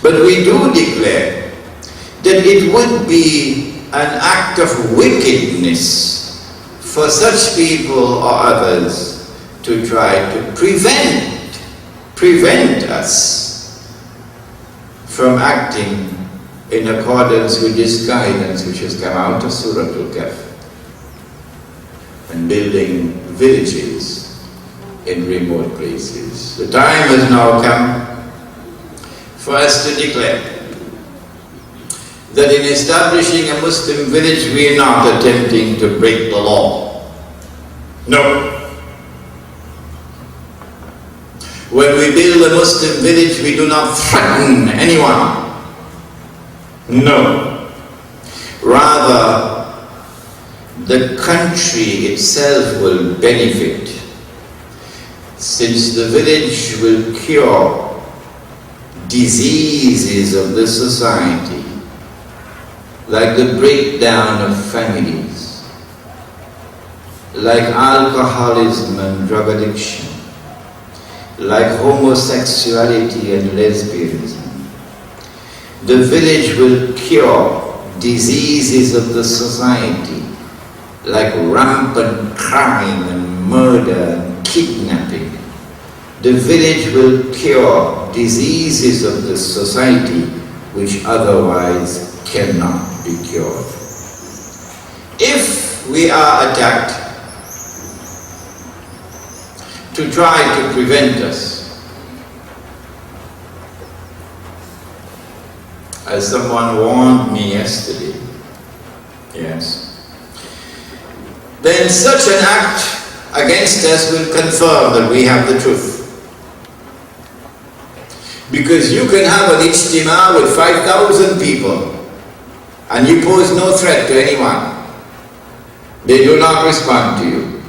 But we do declare that it would be an act of wickedness for such people or others to try to prevent us from acting in accordance with this guidance which has come out of Surah Al-Kahf and building villages in remote places. The time has now come for us to declare that in establishing a Muslim village we are not attempting to break the law. No. When we build a Muslim village we do not threaten anyone. No. Rather, the country itself will benefit, since the village will cure diseases of the society, like the breakdown of families, like alcoholism and drug addiction, like homosexuality and lesbianism. The village will cure diseases of the society, like rampant crime and murder and kidnapping. The village will cure diseases of the society which otherwise cannot be cured. If we are attacked to try to prevent us, as someone warned me yesterday, yes, then such an act against us will confirm that we have the truth. Because you can have an ijtima with 5,000 people and you pose no threat to anyone. They do not respond to you.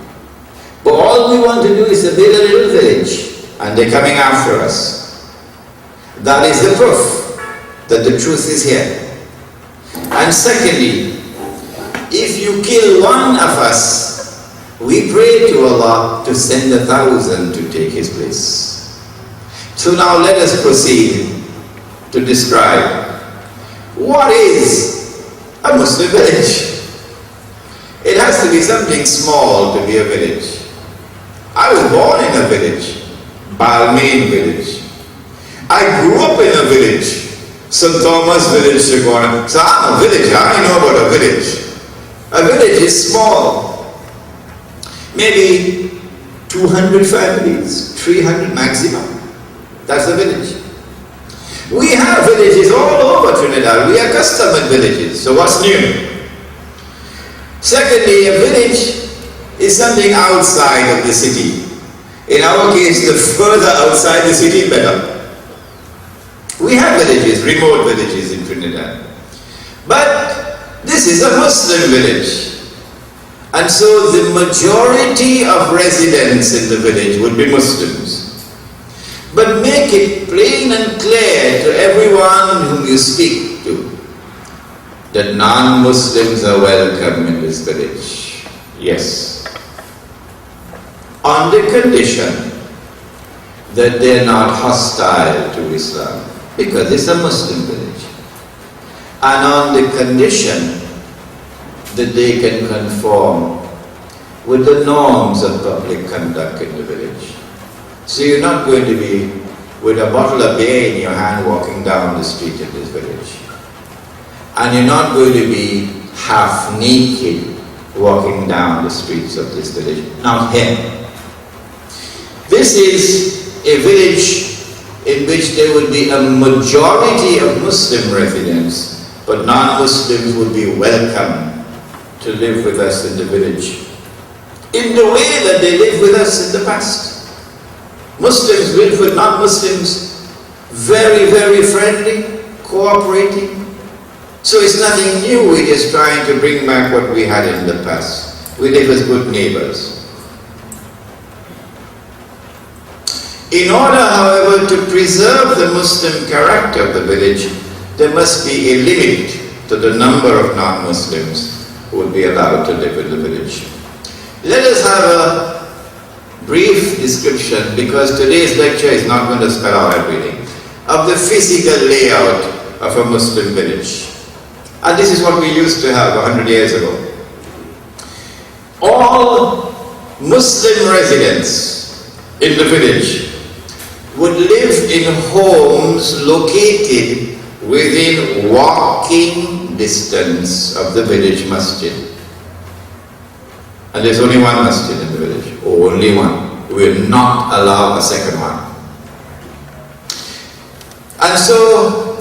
But all we want to do is to build a little village and they're coming after us. That is the proof that the truth is here. And secondly, if you kill one of us, we pray to Allah to send 1,000 to take his place. So now let us proceed to describe what is a Muslim village. It has to be something small to be a village. I was born in a village, Balmain village. I grew up in a village, St. Thomas village, Shagona. So I'm a villager, I know about a village. A village is small. Maybe 200 families, 300 maximum. That's a village. We have villages all over Trinidad. We are custom villages. So what's new? Secondly, a village is something outside of the city. In our case, the further outside the city, better. We have villages, remote villages in Trinidad. But this is a Muslim village. And so the majority of residents in the village would be Muslims. But make it plain and clear to everyone whom you speak to that non-Muslims are welcome in this village. Yes. On the condition that they are not hostile to Islam, because it's a Muslim village. And on the condition that they can conform with the norms of public conduct in the village. So you're not going to be with a bottle of beer in your hand walking down the street in this village. And you're not going to be half naked walking down the streets of this village. Not here. This is a village in which there would be a majority of Muslim residents, but non-Muslims would be welcome to live with us in the village in the way that they lived with us in the past. Muslims live with non-Muslims very, very friendly, cooperating. So it's nothing new, we're just trying to bring back what we had in the past. We live as good neighbors. In order, however, to preserve the Muslim character of the village, there must be a limit to the number of non-Muslims who would be allowed to live in the village. Let us have a brief description, because today's lecture is not going to spell out everything. A of the physical layout of a Muslim village. And this is what we used to have 100 years ago. All Muslim residents in the village would live in homes located within walking distance of the village masjid. And there's only one masjid in the village, only one. We will not allow a second one. And so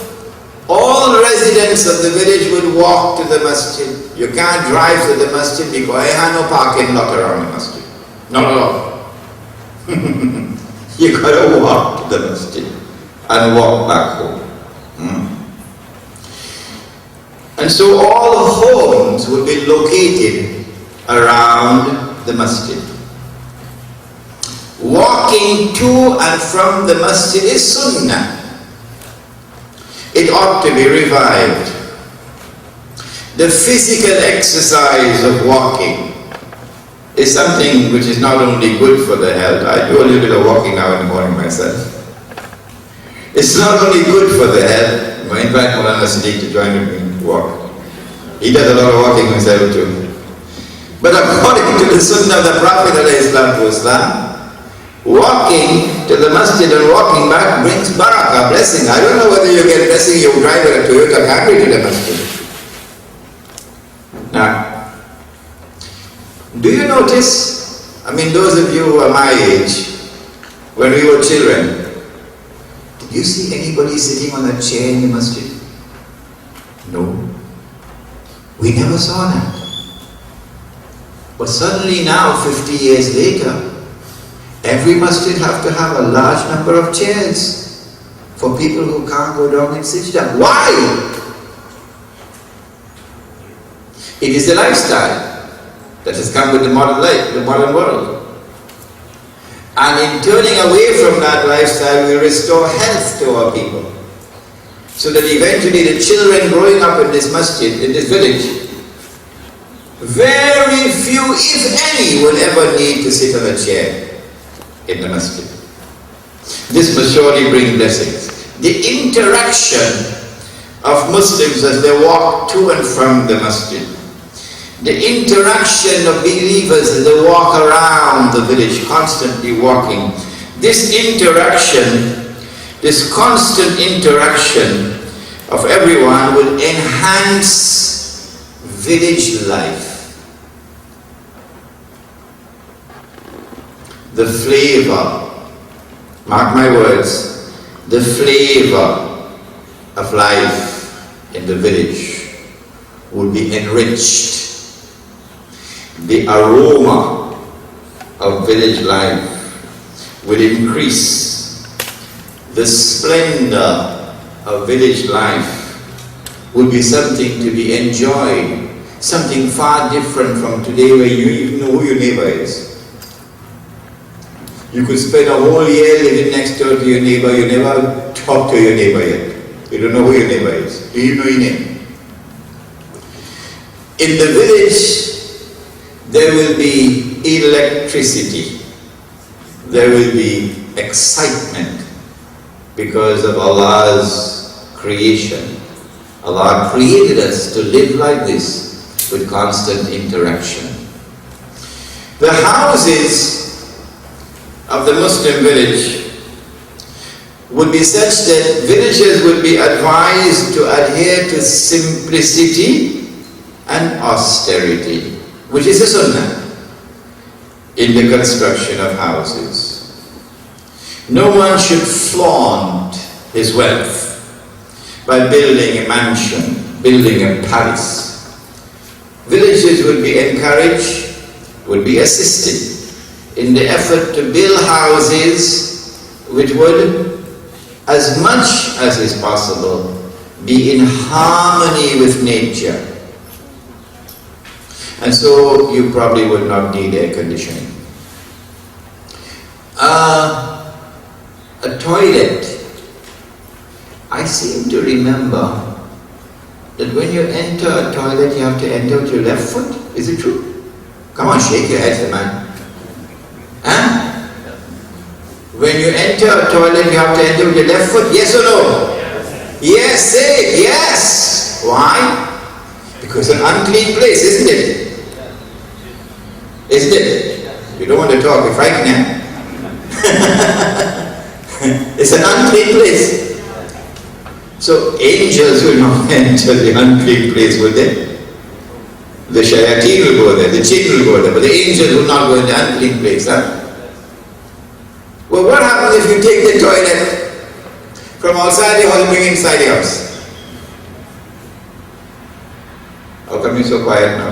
all residents of the village would walk to the masjid. You can't drive to the masjid because I have no parking lot around the masjid. Not at all. You gotta walk to the masjid and walk back home. And so all homes would be located around the masjid. Walking to and from the masjid is sunnah. It ought to be revived. The physical exercise of walking is something which is not only good for the health. I do a little bit of walking now in the morning myself. It's not only good for the health. I invite Maulana Siddiq to join me and walk. He does a lot of walking himself too. But according to the sunnah of the Prophet ﷺ, walking to the masjid and walking back brings barakah, blessing. I don't know whether you get blessing you drive a Toyota Camry to the masjid. Now, do you notice, I mean those of you who are my age, when we were children, did you see anybody sitting on a chair in the masjid? No. We never saw that. But suddenly now, 50 years later, every masjid have to have a large number of chairs for people who can't go down and sit down. Why? It is the lifestyle that has come with the modern life, the modern world. And in turning away from that lifestyle, we restore health to our people. So that eventually the children growing up in this masjid, in this village, very few, if any, will ever need to sit on a chair in the masjid. This must surely bring blessings. The interaction of Muslims as they walk to and from the masjid, the interaction of believers as they walk around the village, constantly walking, this interaction, this constant interaction of everyone will enhance village life. The flavor, mark my words, the flavor of life in the village will be enriched. The aroma of village life will increase. The splendor of village life will be something to be enjoyed, something far different from today where you even know who your neighbor is. You could spend a whole year living next door to your neighbor, you never talk to your neighbor yet. You don't know who your neighbor is. Do you know your name? In the village, there will be electricity. There will be excitement because of Allah's creation. Allah created us to live like this with constant interaction. The houses of the Muslim village would be such that villagers would be advised to adhere to simplicity and austerity, which is a sunnah in the construction of houses. No one should flaunt his wealth by building a mansion, building a palace. Villagers would be encouraged, would be assisted in the effort to build houses which would, as much as is possible, be in harmony with nature. And so you probably would not need air conditioning. A toilet. I seem to remember that when you enter a toilet, you have to enter with your left foot. Is it true? Come on, shake your head, man. Huh? When you enter a toilet, you have to enter with your left foot, yes or no? Yes, say it, yes. Why? Because it's an unclean place, isn't it? Isn't it? You don't want to talk, you're frightened, It's an unclean place. So angels will not enter the unclean place, will they? The shayateen will go there, the jinn will go there, but the angels will not go in the unclean place, huh? Well, what happens if you take the toilet from outside the house and bring it inside the house? How come you're so quiet now?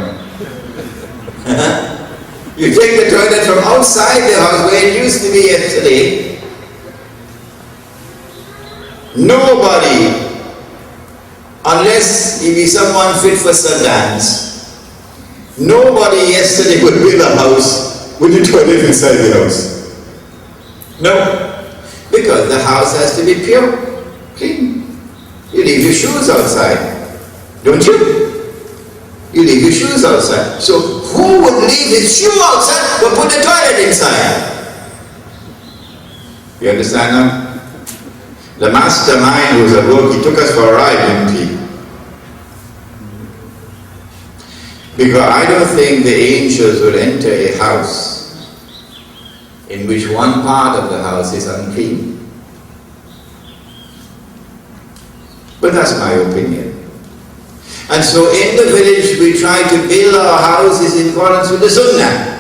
You take the toilet from outside the house where it used to be yesterday. Nobody, unless he be someone fit for sedans, nobody yesterday would build a house with the toilet inside the house. No, because the house has to be pure, clean. You leave your shoes outside, don't you? You leave your shoes outside. So who would leave his shoe outside but put the toilet inside? You understand now? The mastermind who was at work, he took us for a ride, didn't he? Because I don't think the angels would enter a house in which one part of the house is unclean. But that's my opinion. And so in the village we try to build our houses in accordance with the Sunnah.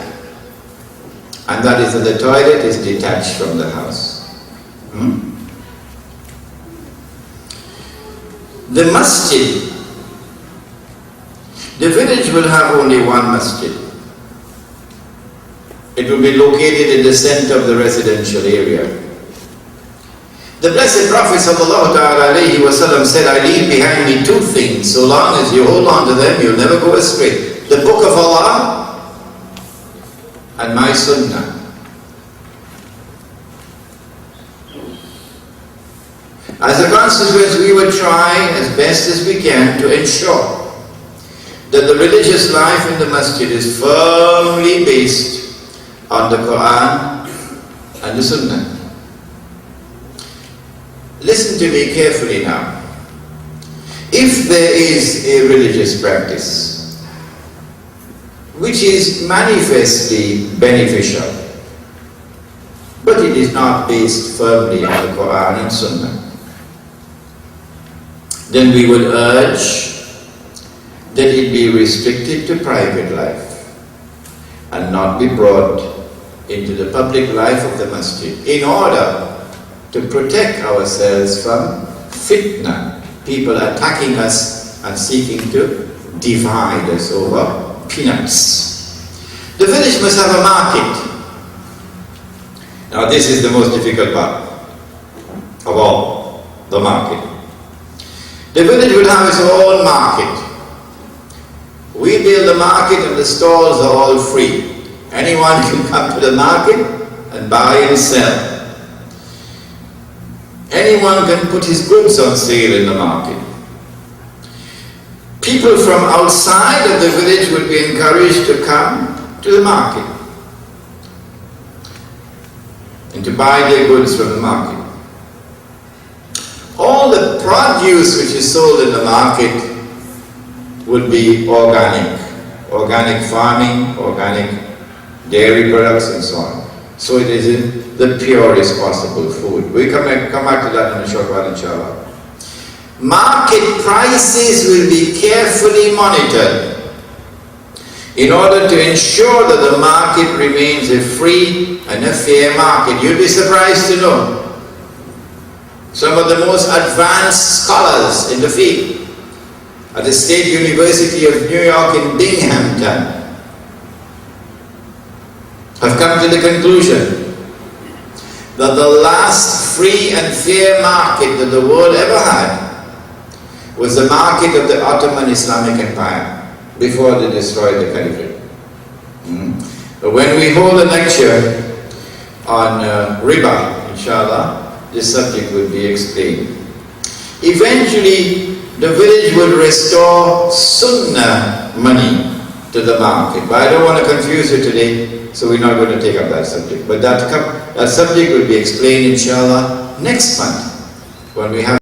And that is that the toilet is detached from the house. The masjid. The village will have only one masjid. It will be located in the center of the residential area. The Blessed Prophet ﷺ said, I leave behind me two things. So long as you hold on to them, you'll never go astray. The Book of Allah and my Sunnah. As a consequence, we will try as best as we can to ensure that the religious life in the masjid is firmly based on the Quran and the Sunnah. Listen to me carefully now. If there is a religious practice which is manifestly beneficial, but it is not based firmly on the Quran and Sunnah, then we would urge that it be restricted to private life and not be brought into the public life of the masjid in order to protect ourselves from fitna, people attacking us and seeking to divide us over peanuts. The village must have a market. Now this is the most difficult part of all, the market. The village will have its own market. We build the market and the stalls are all free. Anyone can come to the market and buy and sell. Anyone can put his goods on sale in the market. People from outside of the village would be encouraged to come to the market and to buy their goods from the market. All the produce which is sold in the market would be organic. Organic farming, organic dairy products and so on. So it is the purest possible food. We come back to that in a short while, inshallah. Market prices will be carefully monitored in order to ensure that the market remains a free and a fair market. You'll be surprised to know some of the most advanced scholars in the field at the State University of New York in Binghamton have come to the conclusion that the last free and fair market that the world ever had was the market of the Ottoman Islamic Empire before they destroyed the Caliphate. But when we hold a lecture on riba, inshallah, this subject will be explained. Eventually, the village will restore Sunnah money to the market. But I don't want to confuse you today. so we're not going to take up that subject. But that subject will be explained inshallah next month when we have